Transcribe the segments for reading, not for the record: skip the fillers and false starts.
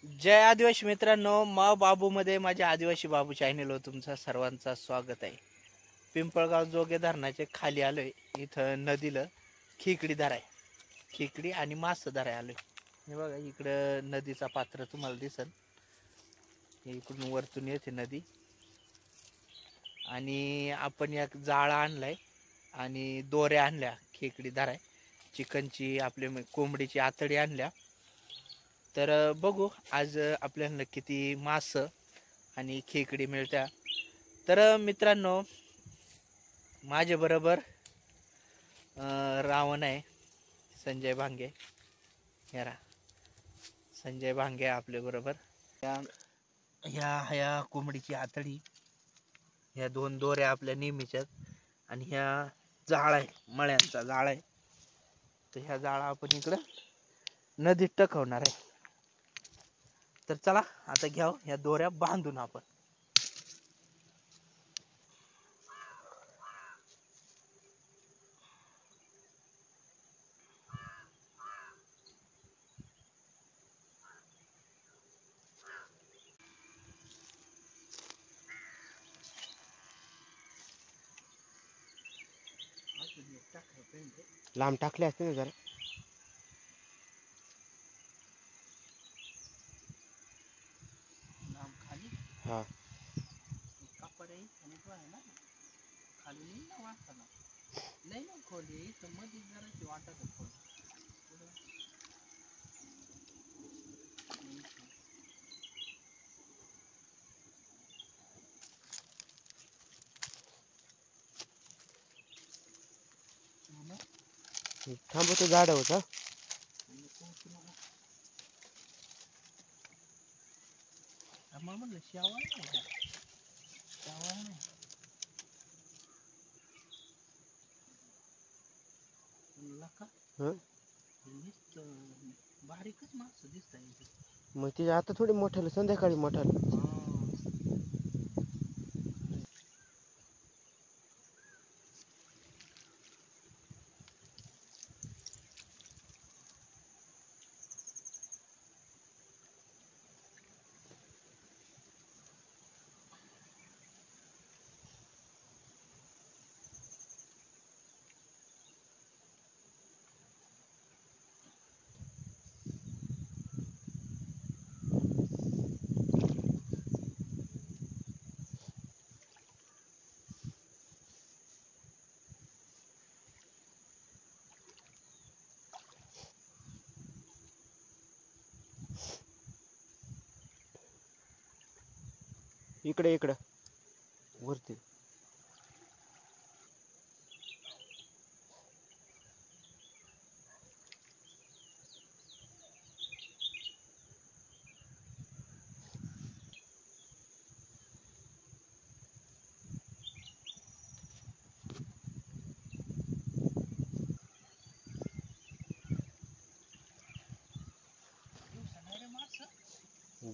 जय आदिवासी मित्रांनो, मा बाबू मध्ये माझ्या आदिवासी बाबू चॅनलवर तुमचं सर्वांचं स्वागत आहे. पिंपळगाव जोगे धरणाचे खाली आलोय. इथं नदीला खेकडी धराय, खेकडी आणि मास धराय आलोय. हे बघा इकडं नदीचा पात्र तुम्हाला दिसल. इकडून वरतून येते नदी आणि आपण एक जाळा आणलाय आणि दोऱ्या आणल्या खेकडी धराय. चिकनची आपली कोंबडीची आतडी आणल्या. तर बघू आज आपल्याला किती मास आणि खेकडी मिळत्या. तर मित्रांनो, माझ्या बरोबर रावण आहे, संजय भांगे. हेरा संजय भांगे आपल्या बरोबर. ह्या कोंबडीची आतडी, ह्या दोन दोऱ्या आपल्या नेहमीच्याच, आणि ह्या जाळ आहे, मळ्यांचा जाळ आहे. तर ह्या जाळा आपण इकडं नदीत टाकवणार आहे. तर चला आता घ्या ह्या दोऱ्या बांधून आपण. लांब टाकले असते ना जरा. खाली हा कापड आहे आणि तो आहे ना खाली नाही ना वाटताना, नाही ना खोली तर मध्ये जराशी वाटत खोल. थांबतो झाड होता. मग म्हणलं शेवाळ नाही का? शेवाळ नाही. लका बारीकच माणसं दिसत आहे. मग ते आता थोडी मोठ्याला, संध्याकाळी मोठ्याला. इकडे इकडं वरती.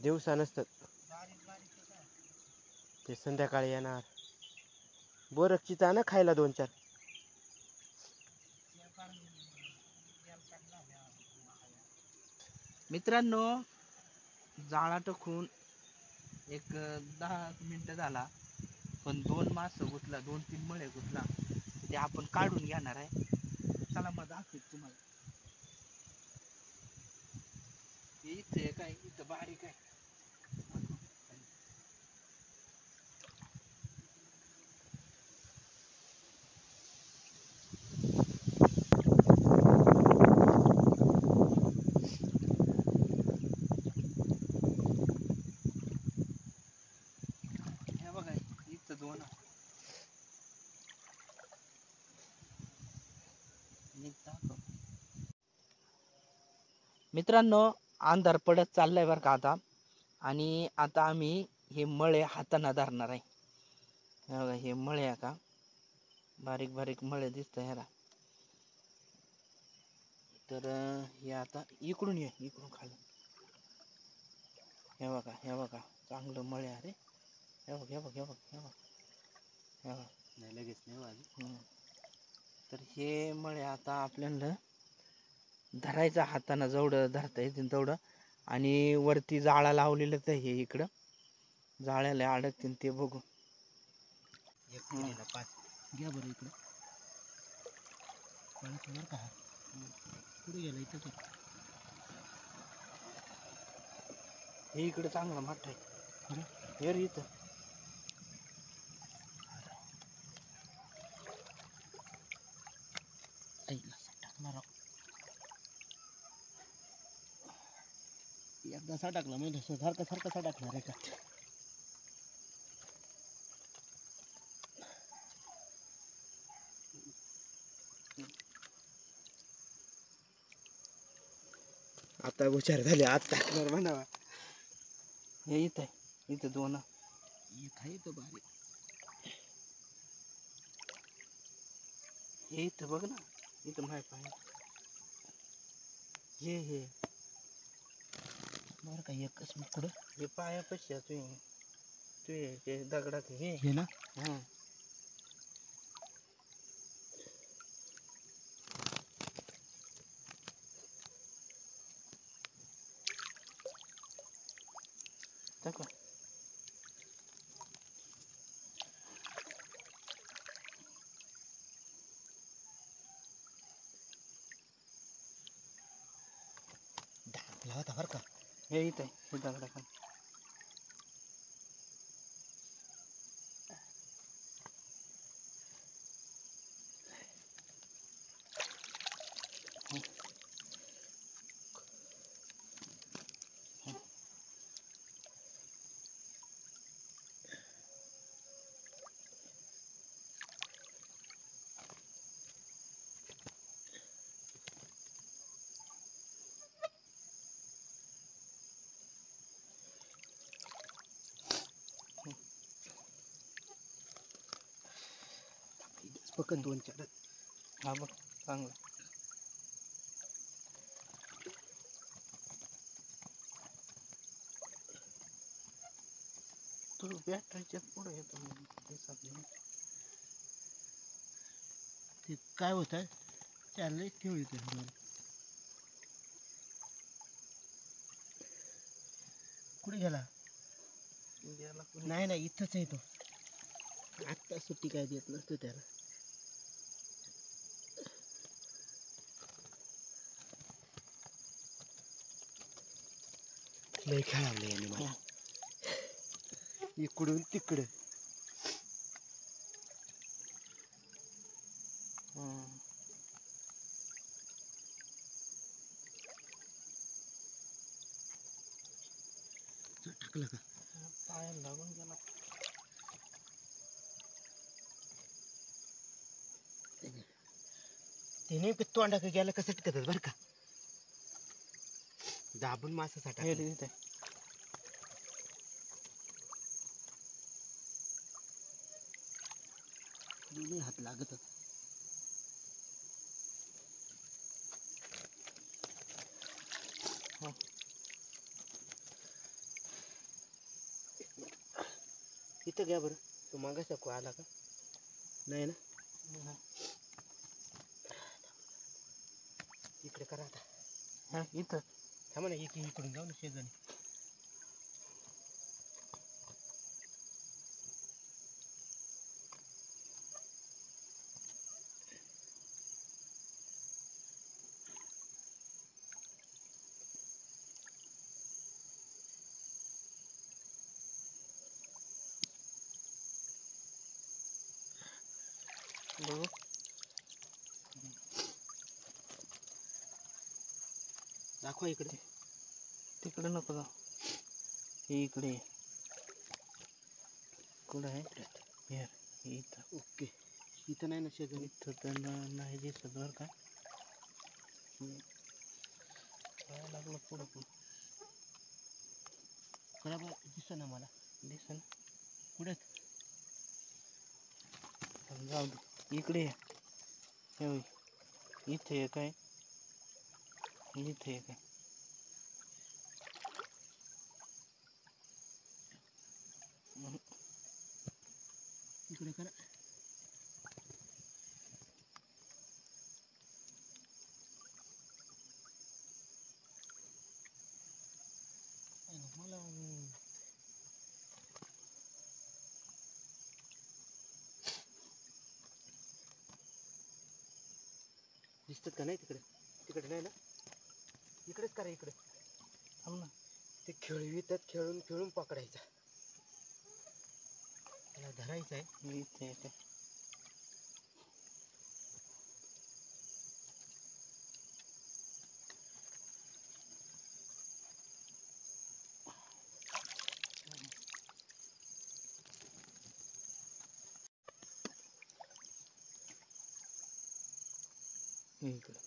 दिवसा नसतात ते, संध्याकाळी येणार. बोरकचीच ना खायला 2-4. मित्रांनो, जाळा टाकून एक 10 मिनिटं झाला, पण 2 मास गुतला, 2-3 मळे गुतला. ते आपण काढून घेणार आहे. चला मग दाखवतो तुम्हाला. इथे काय, इथं बारीक आहे. हे बघा इथं 2 मित्रांनो, अंधार पडत चाललाय बरं का आता. आणि आता आम्ही हे मळे हाताने धरणार आहे. हे बघा हे मळे आहे का, बारीक बारीक मळे दिसत ह्याला. तर हे आता इकडून ये, इकडून खाली. हे बघा, हे बघा चांगलं मळे आहे. हे बघ, हे बघ, हे बघ, हे बघ, हे बघ. नाही लगेच नाही वाजत. तर हे मळे आता आपल्याला धरायचं हाताने, जेवढं धरता येतील तेवढं. आणि वरती जाळा लावलेलंच आहे इकडं, जाळ्याला अडकतील ते बघू. एक पुढेला 5 घ्या बरं इकडे पळत बरं का हा. पुढे गेला इथंच आहे. हे इकडे चांगला मोठा आहे. हे रे इथं ऐकला टाकणार एकदा टाकला म्हणजे सारखा सारखा टाकणार आहे का. आता हुशार झाले आज टाकणार म्हणावा. हे इथं आहे, इथं 2 एक आहे तो बारीक. हे इथं बघ ना, इथं माय पाय हे बरं का एकच मी कुठं हे पायापाशी आहे ते दगडात हे ना. हं. दाखव. टाकला होता बरं का. हे इथं आहे, हे दगडाखाली. पकड 2-4. हा बघ चांगला. तू बॅटरीच्या पुढे येतो ते काय होत आहे त्याला ठेव येते. कुठे गेला. नाही नाही इथंच आहे तो. आत्ता सुट्टी काय देत नसतो त्याला. लय खेळावलं याने मला इकडून तिकडे. टाकलं का पायाला लागून गेला. ते नेमकं तोंडाक गेलं कसं टिकत बरं का. दाबून मासा हे रे इथे दोन्ही हात लागत. इथं घ्या बरं. तू मागास आला का नाही ना. इकडे करा आता. हा इथं थांबा ना इकडून जाऊ ना शेजारी. बघू. दाखवा इकडे. तिकडे नको जाऊ, हे इकडे कुठं आहे. हे इथं. ओके इथं नाही ना शेजारी. इथं तर नाही दिसत बरं का. काय लागलं पुढं करा बरं दिसत ना मला. दिसन कुठे जाऊ दे. इकडे ये. हे बघ. इथे एक आहे, इथे एक आहे. इकडे करा. दिसतात का नाही तिकडे? तिकडे नाही ना, इकडेच करा, इकडे थांब ना. ते खेळवितात, खेळून खेळून पकडायचा, त्याला धरायचं आहे. इथे इथे इकडे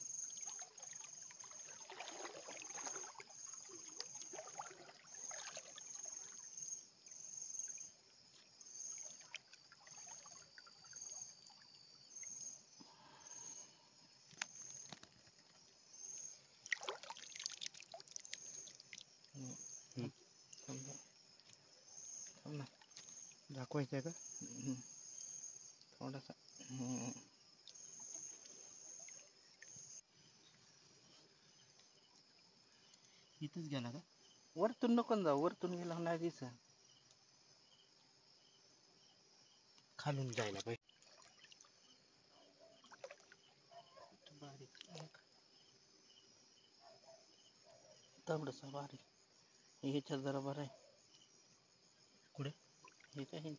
दाखवायचं आहे का? थोडासा इथंच गेला का? वरतून नको ना जाऊ, वरतून गेला नाही दिसत. खालून जायला पाहिजे. तांबडसा बारीक ह्याच्यात जरा बरं आहे. कुठे? हे काय हे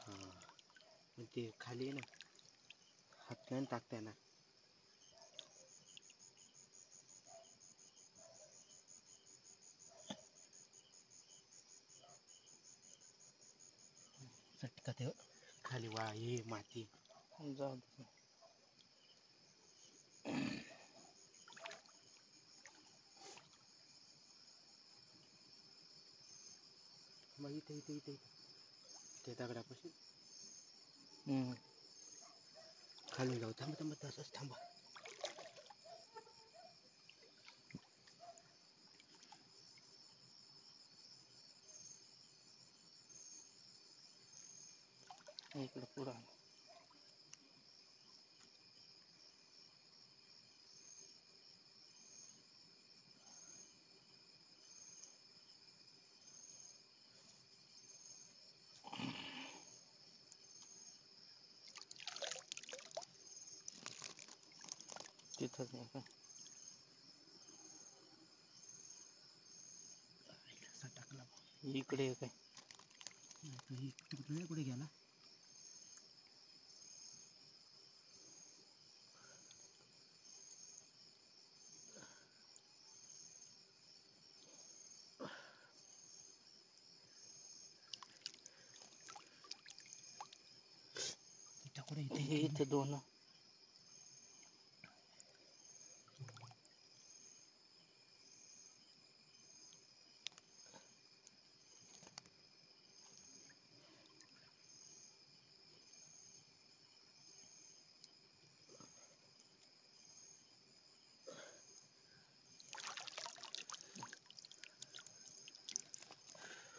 हां, ते खाली आहे ना, हात नाही टाकता येणार. चटका ते खाली वा हे माती. जाऊ दे. मग इथे इथे इथे ते दगडापाशी खालून जाऊ. थांबा थांबा, तसंच थांबा. इकडे पुढं तिथंच आहे का? टाकला इकडे आहे काय? तिकडे कुठे गेला? कुठे हे इथे दोन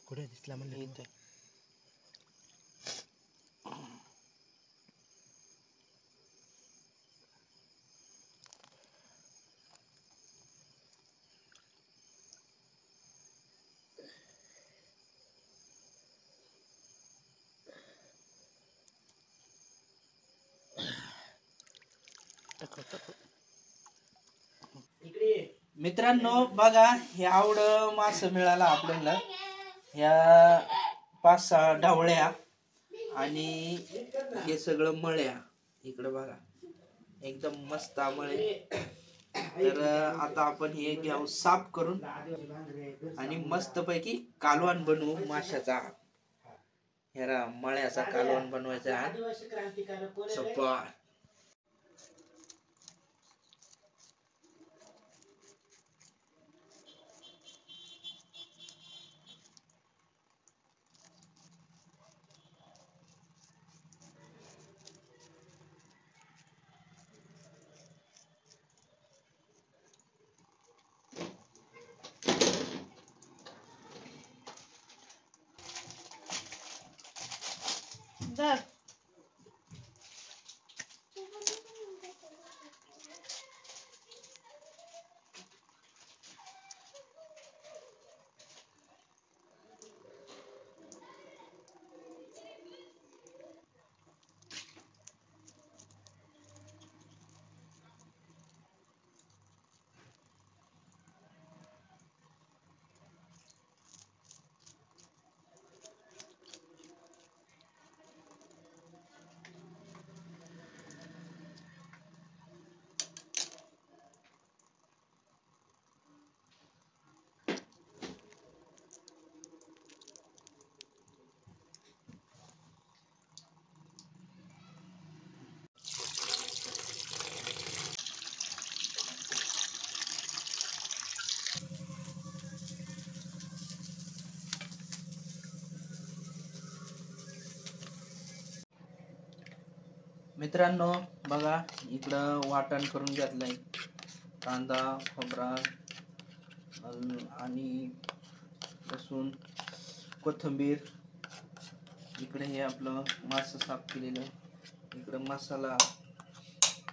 कुठे दिसला म्हणलं? इथे मित्रांनो बघा, हे आवड मास मिळाला आपल्याला. ह्या 5-6 ढवळ्या आणि हे सगळं मळ्या. इकडं बघा, एकदम मस्त मळे. तर आता आपण हे घ्याव साफ करून आणि मस्त पैकी कालवण बनवू माशाचा. ह्या मळ्याचा कालवण बनवायचा आहे. मित्रांनो बघा इकडं वाटण करून घेतलंय, कांदा खोबरा आणि लसूण कोथिंबीर. इकडे हे आपलं मासं साफ केलेलं, इकडं मसाला,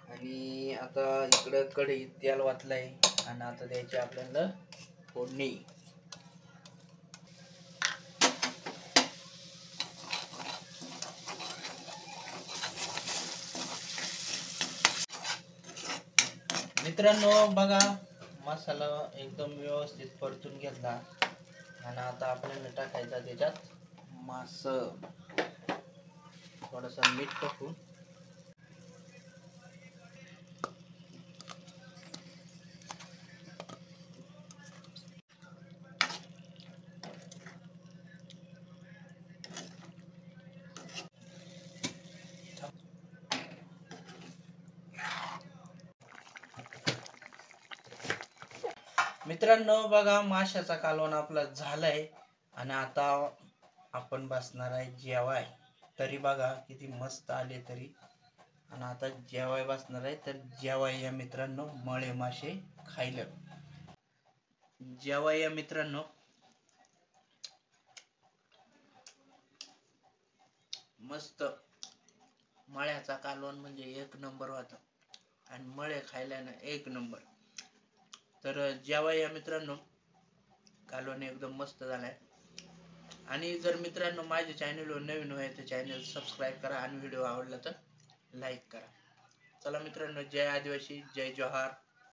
आणि आता इकडं कढईत तेल वाटलंय आणि आता द्यायची आपल्याला फोडणी. मित्रांनो बघा मसाला एकदम व्यवस्थित परतून घेतला आणि आता आपल्याला टाकायचा त्याच्यात मास. थोडासा मीठ टाकून मित्रांनो बघा माशाचा कालवण आपला झालाय आणि आता आपण बसणार आहे जेवाय. तरी बघा किती मस्त आले तरी, आणि आता जेवाय बसणार आहे. तर जेवाय या मित्रांनो मळे मासे खायला. जेवाय या मित्रांनो. मस्त मळ्याचा कालवण म्हणजे एक नंबर होता आणि मळे खायला ना एक नंबर. तर जेव्हा या मित्रांनो कालवण एकदम मस्त झालाय. आणि जर मित्रांनो माझ्या चॅनलवर नवीन आहे तर चॅनल सबस्क्राईब करा आणि व्हिडिओ आवडला तर लाईक करा. चला मित्रांनो, जय आदिवासी, जय जोहार.